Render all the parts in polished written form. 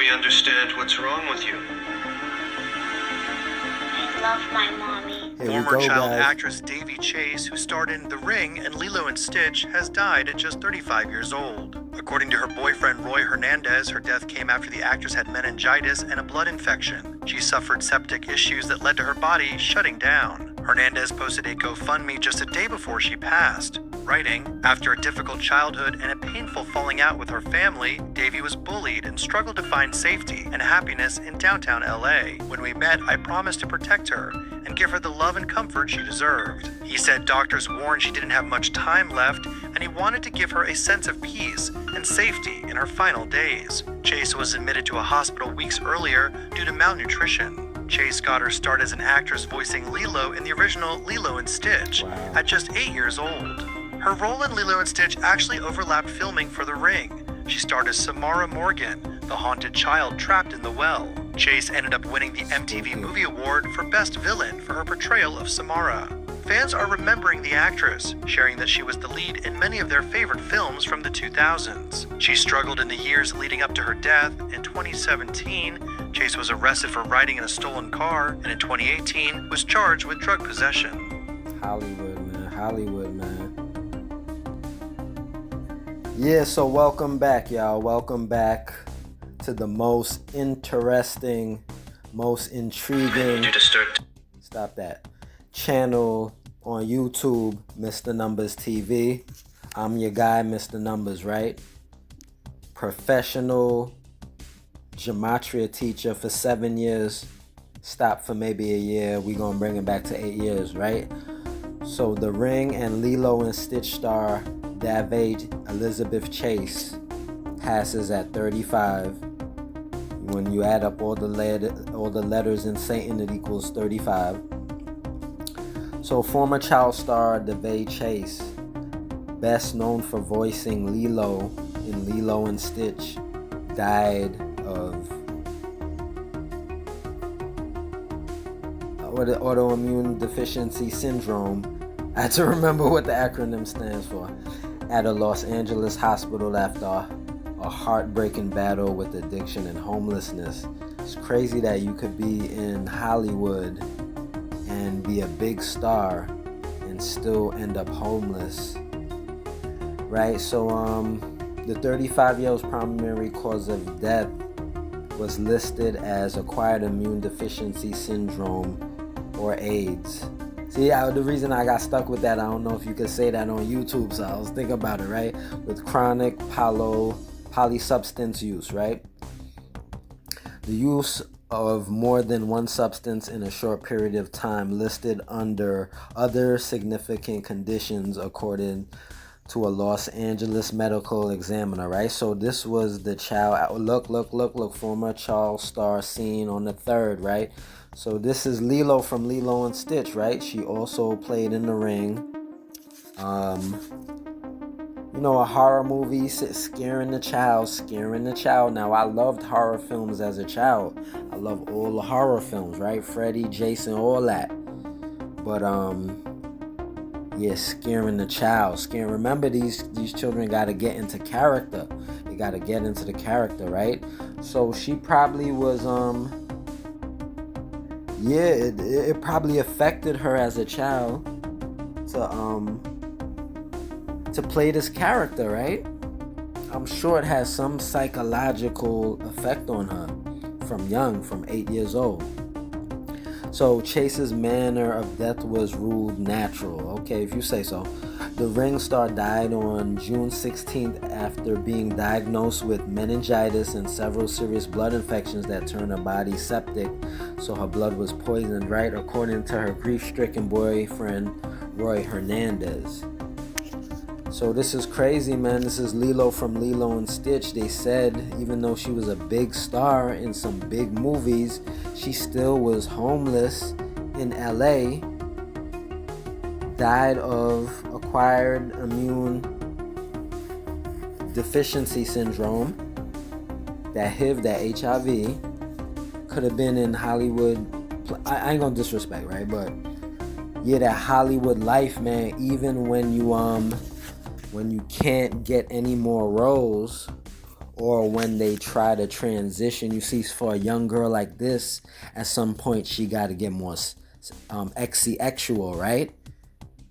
we understand what's wrong with you. I love my mommy. Former child actress Daveigh Chase, who starred in The Ring and Lilo and Stitch, has died at just 35 years old. According to her boyfriend Roy Hernandez, her death came after the actress had meningitis and a blood infection. She suffered septic issues that led to her body shutting down. Hernandez posted a GoFundMe just a day before she passed, writing, "After a difficult childhood and a painful falling out with her family, Daveigh was bullied and struggled to find safety and happiness in downtown LA. When we met, I promised to protect her and give her the love and comfort she deserved." He said doctors warned she didn't have much time left, and he wanted to give her a sense of peace and safety in her final days. Chase was admitted to a hospital weeks earlier due to malnutrition. Chase got her start as an actress voicing Lilo in the original Lilo and Stitch at just 8 years old. Her role in Lilo and Stitch actually overlapped filming for The Ring. She starred as Samara Morgan, the haunted child trapped in the well. Chase ended up winning the MTV Movie Award for Best Villain for her portrayal of Samara. Fans are remembering the actress, sharing that she was the lead in many of their favorite films from the 2000s. She struggled in the years leading up to her death. In 2017, Chase was arrested for riding in a stolen car, and in 2018 was charged with drug possession. Hollywood, man. Yeah, so welcome back, y'all. Welcome back to the most interesting, most intriguing... Stop that. Channel on YouTube, Mr. Numbers TV. I'm your guy, Mr. Numbers, right? Professional gematria teacher for 7 years. Stopped for maybe a year. We're gonna bring it back to 8 years, right? So The Ring and Lilo and Stitch star Daveigh Elizabeth Chase passes at 35. When you add up all the letters in Satan, it equals 35. So former child star Daveigh Chase, best known for voicing Lilo in Lilo and Stitch, died of autoimmune deficiency syndrome. I had to remember what the acronym stands for. At a Los Angeles hospital after a heartbreaking battle with addiction and homelessness. It's crazy that you could be in Hollywood and be a big star and still end up homeless, right? So the 35-year-old's primary cause of death was listed as acquired immune deficiency syndrome or AIDS. See, the reason I got stuck with that, I don't know if you could say that on YouTube, so I was thinking about it, right? With chronic polysubstance use, right? The use of more than one substance in a short period of time listed under other significant conditions according to a Los Angeles medical examiner, right? So this was the child, look, former child star seen on the 3rd, right? So this is Lilo from Lilo and Stitch, right? She also played in The Ring. A horror movie, scaring the child. Now, I loved horror films as a child. I love all the horror films, right? Freddy, Jason, all that. But, scaring the child. Remember, these children got to get into character. They got to get into the character, right? So she probably was, it probably affected her as a child to play this character, right? I'm sure it has some psychological effect on her from 8 years old. So Chase's manner of death was ruled natural. Okay, if you say so. The Ring star died on June 16th after being diagnosed with meningitis and several serious blood infections that turned her body septic. So her blood was poisoned, right? According to her grief-stricken boyfriend, Roy Hernandez. So this is crazy, man. This is Lilo from Lilo and Stitch. They said even though she was a big star in some big movies, she still was homeless in LA. Died of acquired immune deficiency syndrome. That HIV, that HIV. Could have been in Hollywood. I ain't gonna disrespect, right? But yeah, that Hollywood life, man. Even when you can't get any more roles, or when they try to transition. You see, for a young girl like this, at some point she got to get more sexual, right?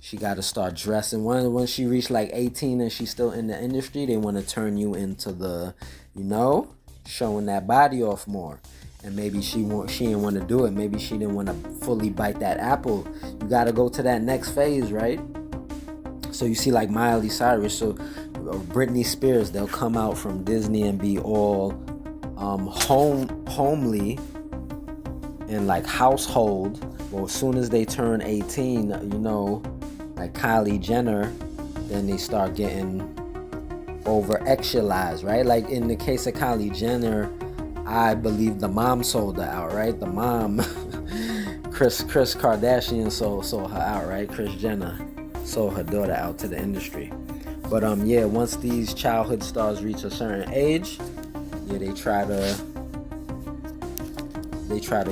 She got to start dressing. When she reached like 18 and she's still in the industry, they want to turn you into the, showing that body off more. And maybe she didn't want to do it. Maybe she didn't want to fully bite that apple. You got to go to that next phase, right? So you see like Miley Cyrus, or Britney Spears, they'll come out from Disney and be all homely and like household. Well, as soon as they turn 18, like Kylie Jenner, then they start getting over-sexualized, right? Like in the case of Kylie Jenner, I believe the mom sold her out, right? The mom, Kris Kardashian sold her out, right? Kris Jenner sold her daughter out to the industry. But once these childhood stars reach a certain age, they try to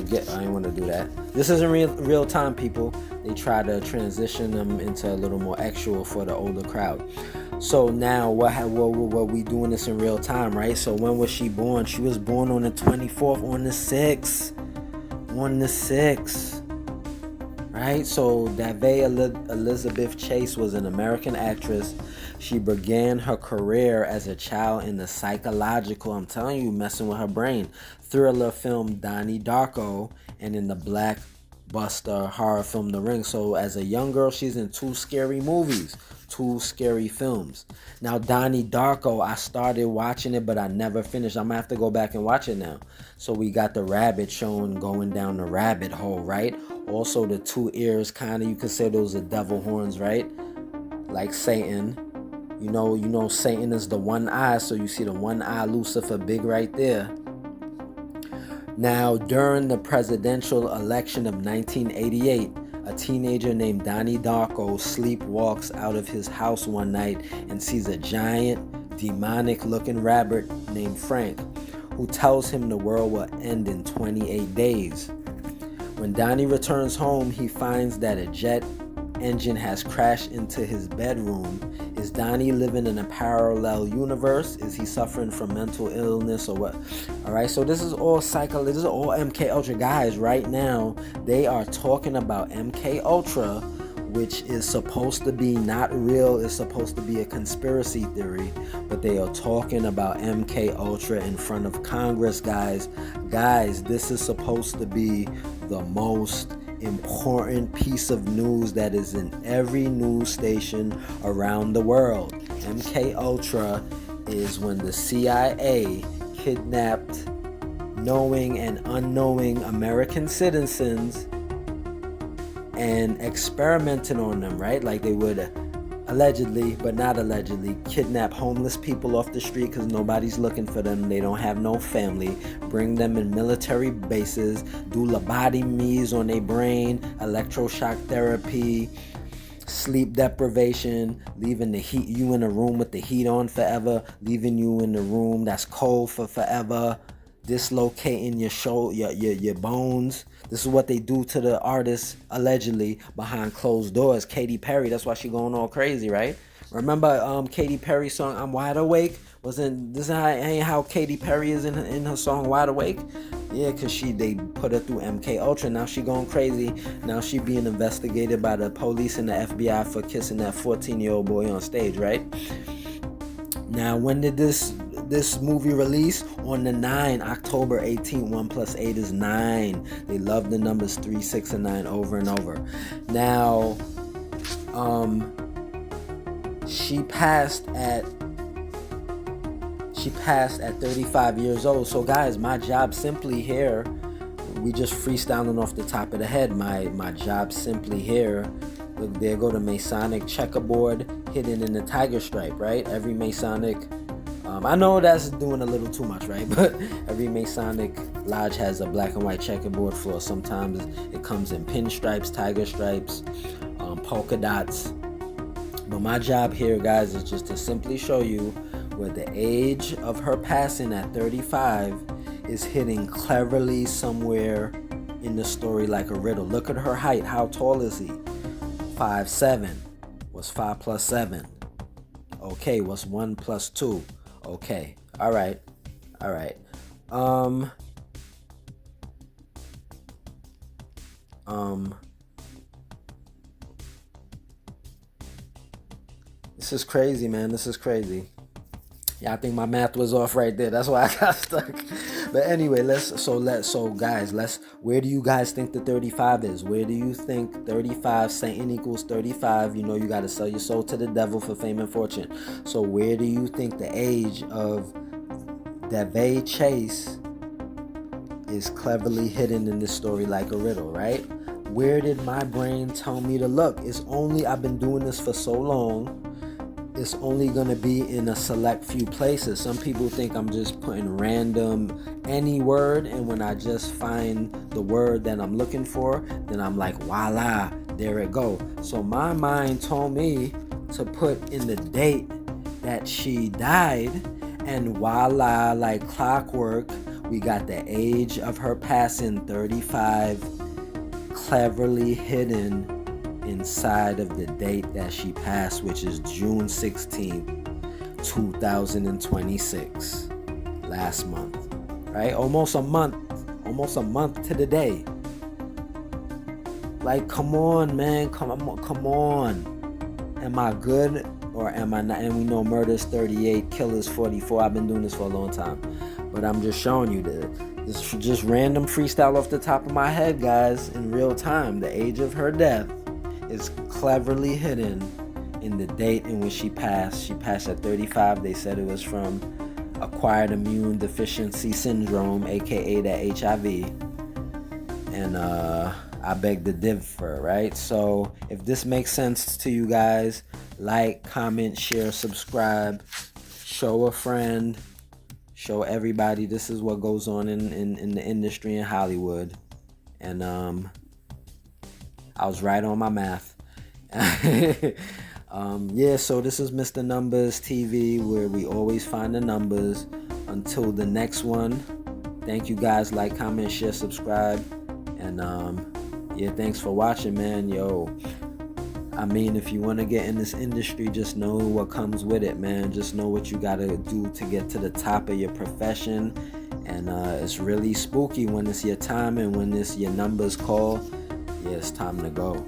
get, I didn't want to do that. This isn't real time, people. They try to transition them into a little more actual for the older crowd. So now what we doing this in real time, right? So when was she born? She was born on the 24th, on the 6th, right? So Daveigh Elizabeth Chase was an American actress. She began her career as a child in the psychological, I'm telling you, messing with her brain, thriller film Donnie Darko, and in the blockbuster horror film The Ring. So as a young girl, she's in 2 scary movies, 2 scary films. Now Donnie Darko, I started watching it, but I never finished. I'm gonna have to go back and watch it now. So we got the rabbit showing going down the rabbit hole, right? Also the 2 ears, kind of, you could say those are devil horns, right? Like Satan. You know Satan is the one eye, so you see the one eye Lucifer big right there. Now, during the presidential election of 1988, a teenager named Donnie Darko sleepwalks out of his house one night and sees a giant, demonic-looking rabbit named Frank, who tells him the world will end in 28 days. When Donnie returns home, he finds that a jet engine has crashed into his bedroom. Is Donnie living in a parallel universe? Is he suffering from mental illness or what? All right, so this is all this is all MK Ultra. Guys, right now they are talking about MK Ultra, which is supposed to be not real. It's supposed to be a conspiracy theory, but they are talking about MK Ultra in front of Congress, guys. Guys, this is supposed to be the most important piece of news that is in every news station around the world. MK Ultra is when the CIA kidnapped knowing and unknowing American citizens and experimented on them, right? Like they would allegedly, but not allegedly, kidnap homeless people off the street because nobody's looking for them. They don't have no family. Bring them in military bases, do lobotomies on their brain, electroshock therapy, sleep deprivation, leaving you in a room with the heat on forever, leaving you in the room that's cold for forever, dislocating your bones. This is what they do to the artists allegedly behind closed doors. Katy Perry, that's why she going all crazy, right? Remember Katy Perry's song I'm Wide Awake? Ain't how Katy Perry is in her song Wide Awake? Yeah, because they put her through MK Ultra. Now she going crazy. Now she being investigated by the police and the FBI for kissing that 14-year-old boy on stage, right? Now, when did this movie release? On the 9, October 18th. 1 plus 8 is 9. They love the numbers 3, 6, and 9 over and over. Now, she passed at 35 years old. So guys, my job simply here, we just freestyling off the top of the head. My job simply here, look, there go the Masonic checkerboard hidden in the tiger stripe, right? Every Masonic, I know that's doing a little too much, right? But every Masonic lodge has a black and white checkerboard floor. Sometimes it comes in pinstripes, tiger stripes, polka dots. But my job here, guys, is just to simply show you where the age of her passing at 35 is hidden cleverly somewhere in the story like a riddle. Look at her height. How tall is he? 5'7". What's 5 plus 7? Okay, what's 1 plus 2? Okay. All right. Um, this is crazy, man. This is crazy. Yeah, I think my math was off right there. That's why I got stuck. But anyway, guys, where do you guys think the 35 is? Where do you think 35, Satan equals 35? You know you gotta sell your soul to the devil for fame and fortune. So where do you think the age of Daveigh Chase is cleverly hidden in this story like a riddle, right? Where did my brain tell me to look? I've been doing this for so long. It's only gonna be in a select few places. Some people think I'm just putting random any word, and when I just find the word that I'm looking for, then I'm like, voila, there it go. So my mind told me to put in the date that she died, and voila, like clockwork, we got the age of her passing, 35, cleverly hidden inside of the date that she passed, which is June 16th, 2026, last month, right? Almost a month to the day. Like, come on, man, come on. Am I good or am I not? And we know murder's 38, killer's 44. I've been doing this for a long time, but I'm just showing you this just random freestyle off the top of my head, guys, in real time. The age of her death is cleverly hidden in the date in which she passed. She passed at 35. They said it was from acquired immune deficiency syndrome, aka the HIV. And I beg to differ, right? So if this makes sense to you guys, like, comment, share, subscribe, show a friend, show everybody this is what goes on in the industry in Hollywood. And I was right on my math. So this is Mr. Numbers TV, where we always find the numbers. Until the next one, thank you guys. Like, comment, share, subscribe. And thanks for watching, man. I mean, if you want to get in this industry, just know what comes with it, man. Just know what you got to do to get to the top of your profession. And it's really spooky when it's your time and when it's your numbers call. Yeah, it's time to go.